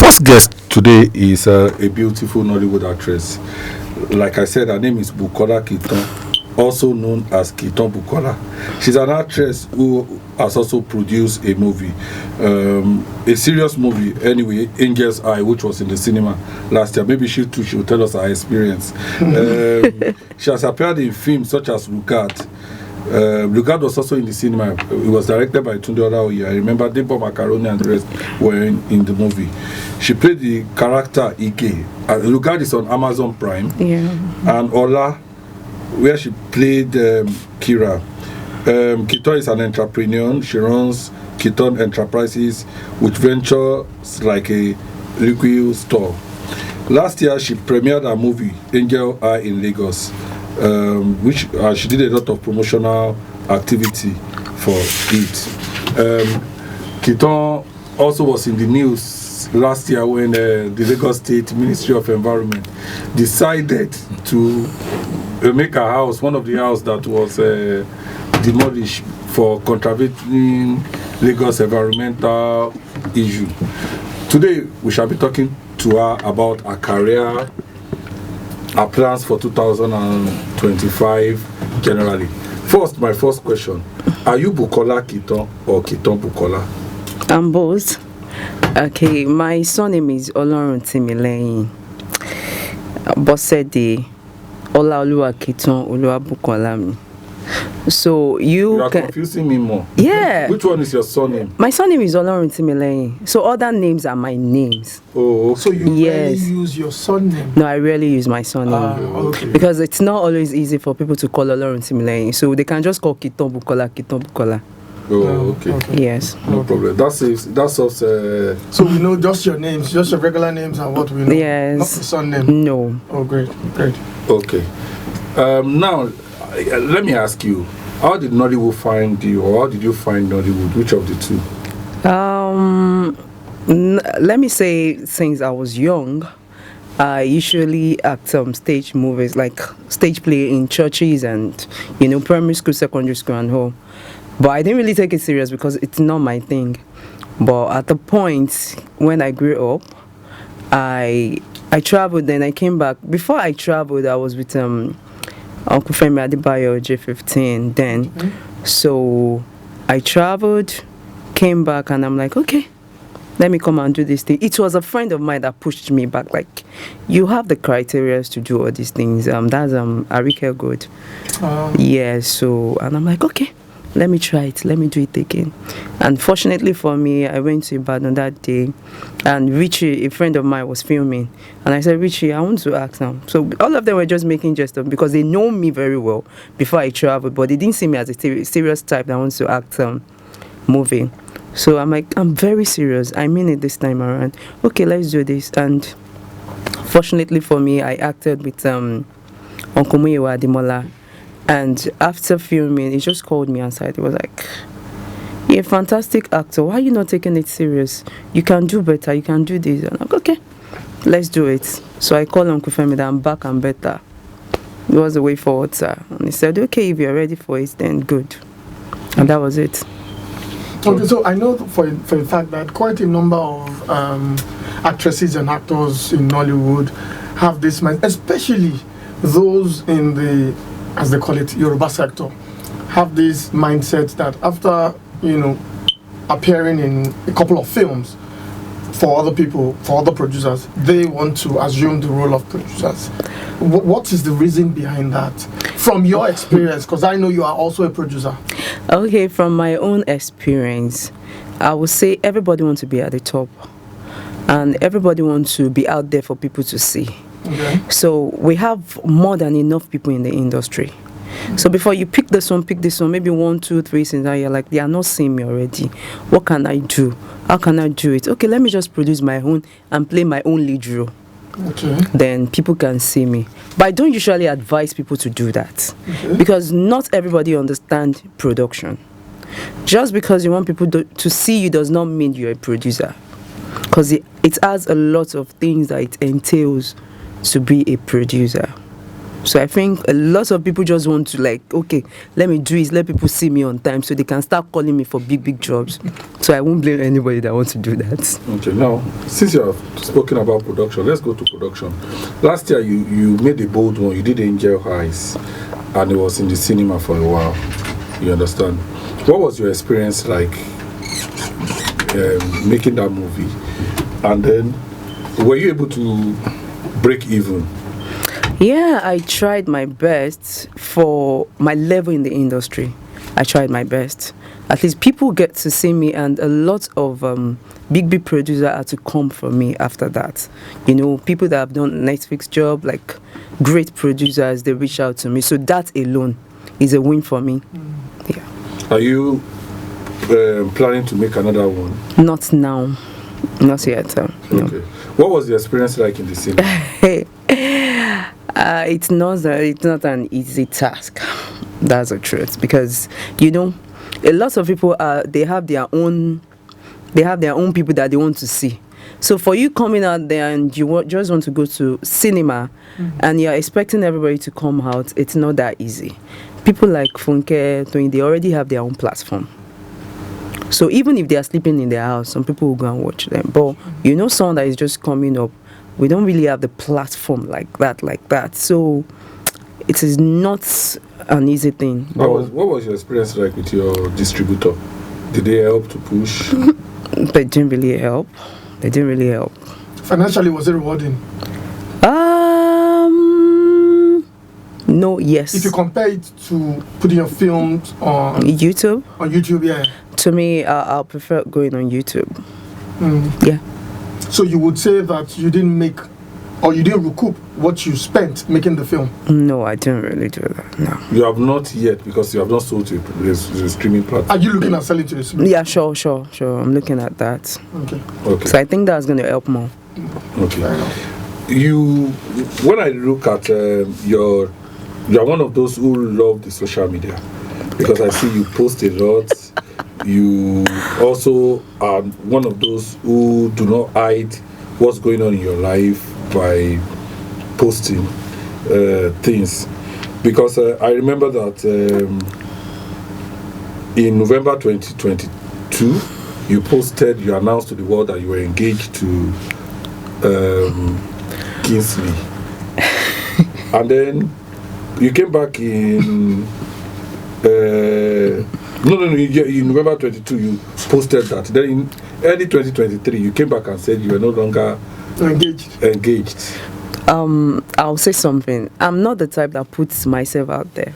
first guest today is a beautiful Nollywood actress. Like I said, her name is Bukola Kitan, also known as Kitan Bukola. She's an actress who has also produced a movie, a serious movie anyway, Angel's Eye, which was in the cinema last year. Maybe she too, she will tell us her experience. She has appeared in films such as Lugard. Lugard was also in the cinema. It was directed by Tunde Olaoye. I remember Debo Macaroni and the rest were in the movie. She played the character Ike. Lugard is on Amazon Prime. Yeah. And Ola, where she played Kira. Kitan is an entrepreneur. She runs Kitan Enterprises, which ventures like a liquor store. Last year, she premiered a movie, Angel Eye, in Lagos, which she did a lot of promotional activity for it. Kitan also was in the news last year when the Lagos State Ministry of Environment decided to make a house, one of the houses that was demolished for contravening Lagos environmental issue. Today, we shall be talking to her about her career, her plans for 2025 generally. First, my first question, are you Bukola Kitan or Kitan Bukola? I'm both. Okay, my surname is Olorun Timileyin Bosede Olaoluwa Kitan Oluwa Bukola mi. So you are confusing me more. Yeah. Which one is your surname? My surname is Olorun Timileyin. So other names are my names. Oh, okay. So you rarely use your surname? No, I rarely use my surname. Okay. Because it's not always easy for people to call Olorun Timileyin. So they can just call Kitan Bukola, Kitan Bukola. Oh, okay. Yes. No problem. That solves. So we know just your names, just your regular names and what we know. Yes. Not the surname. No. Oh, great. Okay. Now, let me ask you, how did Nollywood find you, or how did you find Nollywood? Which of the two? Let me say, since I was young, I usually act stage movies, like stage play in churches and, primary school, secondary school and home. But I didn't really take it serious because it's not my thing. But at the point when I grew up, I traveled, then I came back. Before I traveled, I was with Uncle Femi Adebayo, J15 then. Mm-hmm. So I traveled, came back, and I'm like, okay, let me come and do this thing. It was a friend of mine that pushed me back, like, you have the criteria to do all these things. That's Arike Good. Yeah, so, and I'm like, okay, let me try it, let me do it again. And fortunately for me, I went to Ibadan that day, and Richie, a friend of mine, was filming. And I said, Richie, I want to act now. So all of them were just making jest of, because they know me very well before I traveled, but they didn't see me as a serious type that wants to act movie. So I'm like, I'm very serious. I mean it this time around. Okay, let's do this. And fortunately for me, I acted with Uncle Muyiwa Ademola. And after filming, he just called me aside. He was like, you're a fantastic actor. Why are you not taking it serious? You can do better. You can do this. And I'm like, okay, let's do it. So I called Uncle Femi that I'm back and better. It was the way forward, sir. And he said, okay, if you're ready for it, then good. And that was it. Okay, so I know for a fact that quite a number of actresses and actors in Nollywood have this mind, especially those in the, as they call it, Yoruba sector, have this mindset that after, appearing in a couple of films for other people, for other producers, they want to assume the role of producers. What is the reason behind that? From your experience, because I know you are also a producer. Okay, from my own experience, I would say everybody wants to be at the top. And everybody wants to be out there for people to see. Okay. So we have more than enough people in the industry. So before you pick this one, maybe 1, 2, 3 scenes, and you're like, they are not seeing me already. What can I do? How can I do it? Okay, let me just produce my own and play my own lead role. Okay. Then people can see me. But I don't usually advise people to do that. Okay. Because not everybody understands production. Just because you want people to see you does not mean you're a producer. Because it has a lot of things that it entails to be a producer. So I think a lot of people just want to like, okay, let me do it, let people see me on time so they can start calling me for big jobs. So I won't blame anybody that wants to do that. Okay, now, since you have spoken about production, let's go to production. Last year, you made a bold one. You did Angel Eyes, and it was in the cinema for a while. You understand? What was your experience like making that movie? And then, were you able to break even? Yeah, I tried my best for my level in the industry. I tried my best. At least people get to see me, and a lot of big producers had to come for me after that. You know, people that have done Netflix job, like great producers, they reach out to me. So that alone is a win for me. Yeah. Are you planning to make another one? Not now. Not yet. No. Okay. What was the experience like in the cinema? It's not an easy task. That's the truth, because you know, a lot of people they have their own people that they want to see. So for you coming out there and you just want to go to cinema, and you're expecting everybody to come out, it's not that easy. People like Funke, Tony, they already have their own platform. So even if they are sleeping in their house, some people will go and watch them. But you know, someone that is just coming up, we don't really have the platform like that. So it is not an easy thing. What was your experience like with your distributor? Did they help to push? They didn't really help. Financially, was it rewarding? No, yes. If you compare it to putting your films on YouTube? On YouTube, yeah. To me, I'll prefer going on YouTube. Yeah. So you would say that you didn't make, or you didn't recoup what you spent making the film? No, I didn't really do that, no. You have not yet, because you have not sold to the streaming platform. Are you looking at selling to the streaming? Yeah, sure. I'm looking at that. Okay. So I think that's going to help more. Okay. When I look at you are one of those who love the social media, because I see you post a lot. You also are one of those who do not hide what's going on in your life by posting things. Because I remember that in November 2022, you announced to the world that you were engaged to Kingsley. And then you came back in in November 22 you posted that. Then in early 2023 you came back and said you were no longer engaged. I'll say something. I'm not the type that puts myself out there.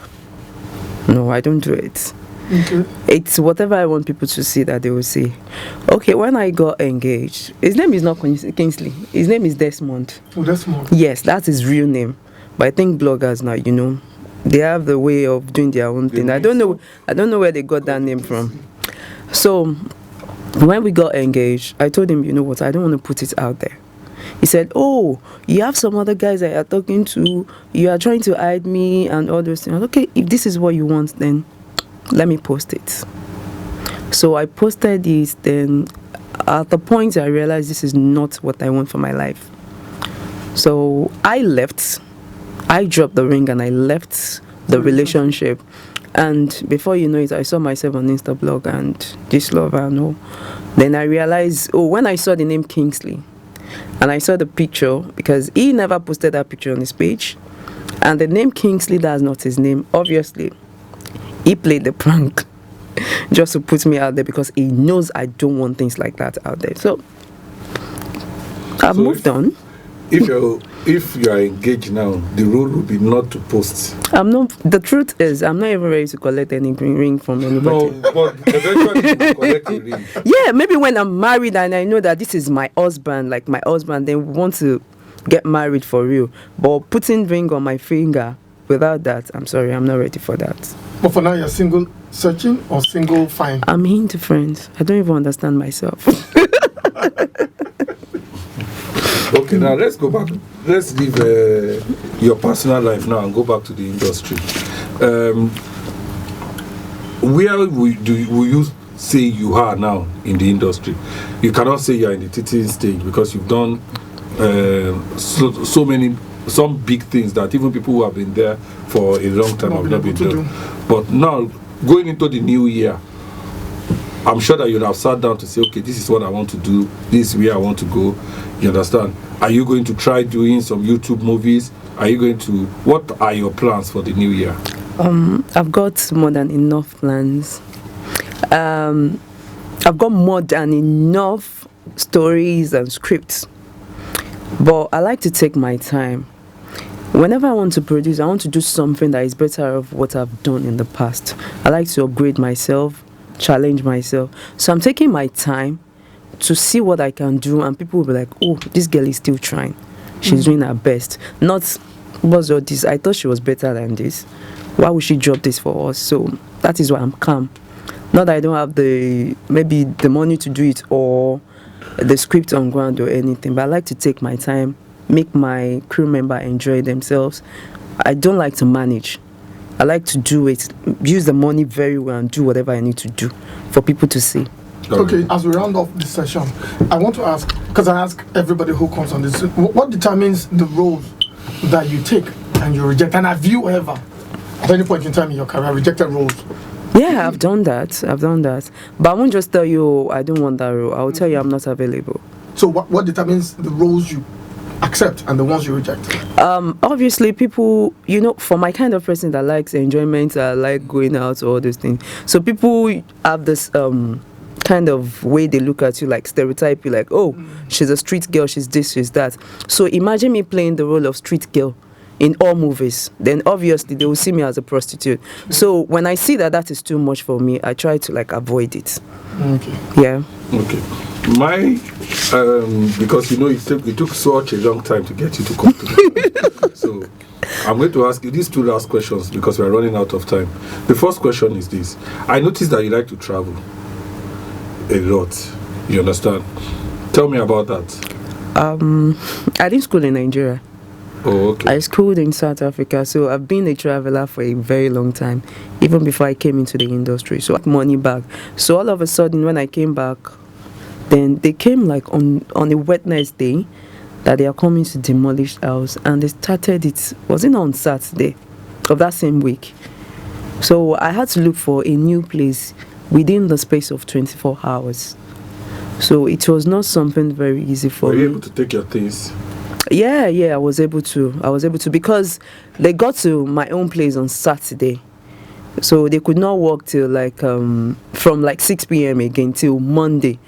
No, I don't do it. Okay. It's whatever I want people to see that they will see. Okay, when I got engaged, his name is not Kingsley. His name is Desmond. Oh, Desmond. Yes, that's his real name. But I think bloggers now, you know, they have the way of doing their own thing. I don't know where they got that name from. So when we got engaged, I told him, you know what, I don't want to put it out there. He said, oh, you have some other guys that you're talking to, you are trying to hide me and all those things. Okay, if this is what you want, then let me post it. So I posted this. Then at the point I realized this is not what I want for my life. So I left. I dropped the ring and I left the relationship. And before you know it, I saw myself on Instablog and this love and all. Then I realized, when I saw the name Kingsley and I saw the picture, because he never posted that picture on his page, and the name Kingsley, that's not his name, obviously. He played the prank just to put me out there because he knows I don't want things like that out there. So I've moved on. If you are engaged now, the rule would be not to post. The truth is, I'm not even ready to collect any green ring from anybody. No, but eventually you will collect a ring. Yeah, maybe when I'm married and I know that this is my husband, then we want to get married for real. But putting ring on my finger without that, I'm sorry, I'm not ready for that. But for now, you're single searching or single fine? I'm indifferent. I don't even understand myself. Okay, now let's go back. Let's leave your personal life now and go back to the industry. Where will you say you are now in the industry? You cannot say you are in the teaching stage because you've done so many some big things that even people who have been there for a long time have not been done. But now, going into the new year, I'm sure that you'll have sat down to say, okay, this is what I want to do, this is where I want to go. You understand? Are you going to try doing some YouTube movies? Are you going to, what are your plans for the new year? I've got more than enough plans. I've got more than enough stories and scripts. But I like to take my time. Whenever I want to produce, I want to do something that is better of what I've done in the past. I like to upgrade myself, challenge myself. So I'm taking my time to see what I can do, and people will be like, oh, this girl is still trying. She's doing her best. Not, what's all this? I thought she was better than this. Why would she drop this for us? So that is why I'm calm. Not that I don't have maybe the money to do it or the script on ground or anything, but I like to take my time, make my crew member enjoy themselves. I don't like to manage. I like to do it, use the money very well and do whatever I need to do for people to see. Okay, as we round off this session, I want to ask, because I ask everybody who comes on this, what determines the roles that you take and you reject? And have you ever, at any point in time in your career, rejected roles? Yeah, I've done that. But I won't just tell you, I don't want that role. I'll tell you I'm not available. So what determines the roles you accept and the ones you reject? Obviously, people, for my kind of person that likes enjoyment, I like going out, all those things. So people have this kind of way they look at you, like stereotype you, like, oh, she's a street girl, she's this, she's that. So imagine me playing the role of street girl in all movies, then obviously they will see me as a prostitute. So when I see that is too much for me, I try to avoid it. Okay. Yeah. Okay. Because it took such a long time to get you to come to me. So I'm going to ask you these two last questions because we're running out of time. The first question is this. I noticed that you like to travel a lot. You understand? Tell me about that. I did school in Nigeria. Oh, okay. I schooled in South Africa, so I've been a traveler for a very long time, even before I came into the industry. So I had money back. So all of a sudden, when I came back, then they came on a Wednesday that they are coming to demolish house, and they started it, was it on Saturday of that same week? So I had to look for a new place within the space of 24 hours. So it was not something very easy for me. Were you able to take your things? Yeah, I was able to because they got to my own place on Saturday. So they could not work till from 6 p.m. again till Monday.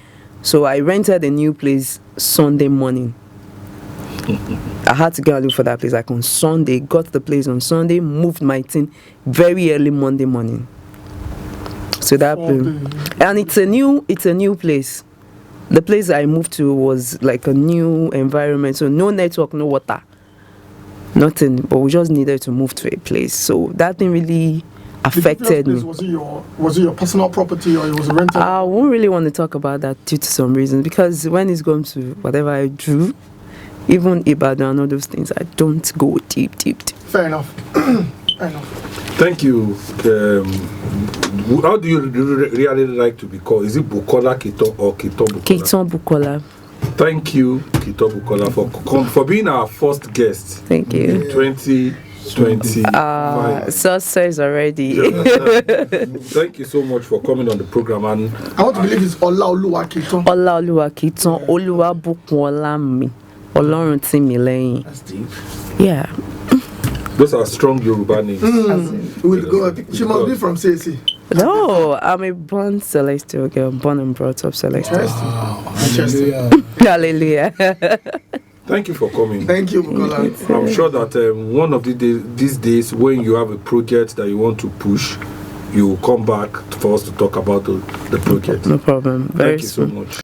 So I rented a new place Sunday morning. I had to go and look for that place on Sunday, got the place on Sunday, moved my thing very early Monday morning. So that and it's a new place. The place I moved to was a new environment, so no network, no water, nothing. But we just needed to move to a place, so that thing really affected me. Was it your personal property or it was rented? I won't really want to talk about that due to some reasons, because when it's gone to whatever I do, even Ibadan and all those things, I don't go deep. Fair enough. Fair enough. Thank you. How do you really like to be called? Is it Bukola Kitan or Kitan Bukola? Kitan Bukola. Thank you, Kitan Bukola, for being our first guest. Thank you. 2020. Success already. Thank you so much for coming on the program. And I want to believe it's Olaoluwa Kitan. Olaoluwa Kitan, Oluwa Bukola mi, Ọlọ́run tì mí lẹ́yìn. That's deep. Yeah. Those are strong Yoruba names. We'll go. She must be from CAC. No, I'm a born Celestial girl, born and brought up Celestial. Interesting. Hallelujah. Thank you for coming. Thank you, Bukola. I'm sure that one of these days, when you have a project that you want to push, you will come back for us to talk about the project. No problem. Thank you so much.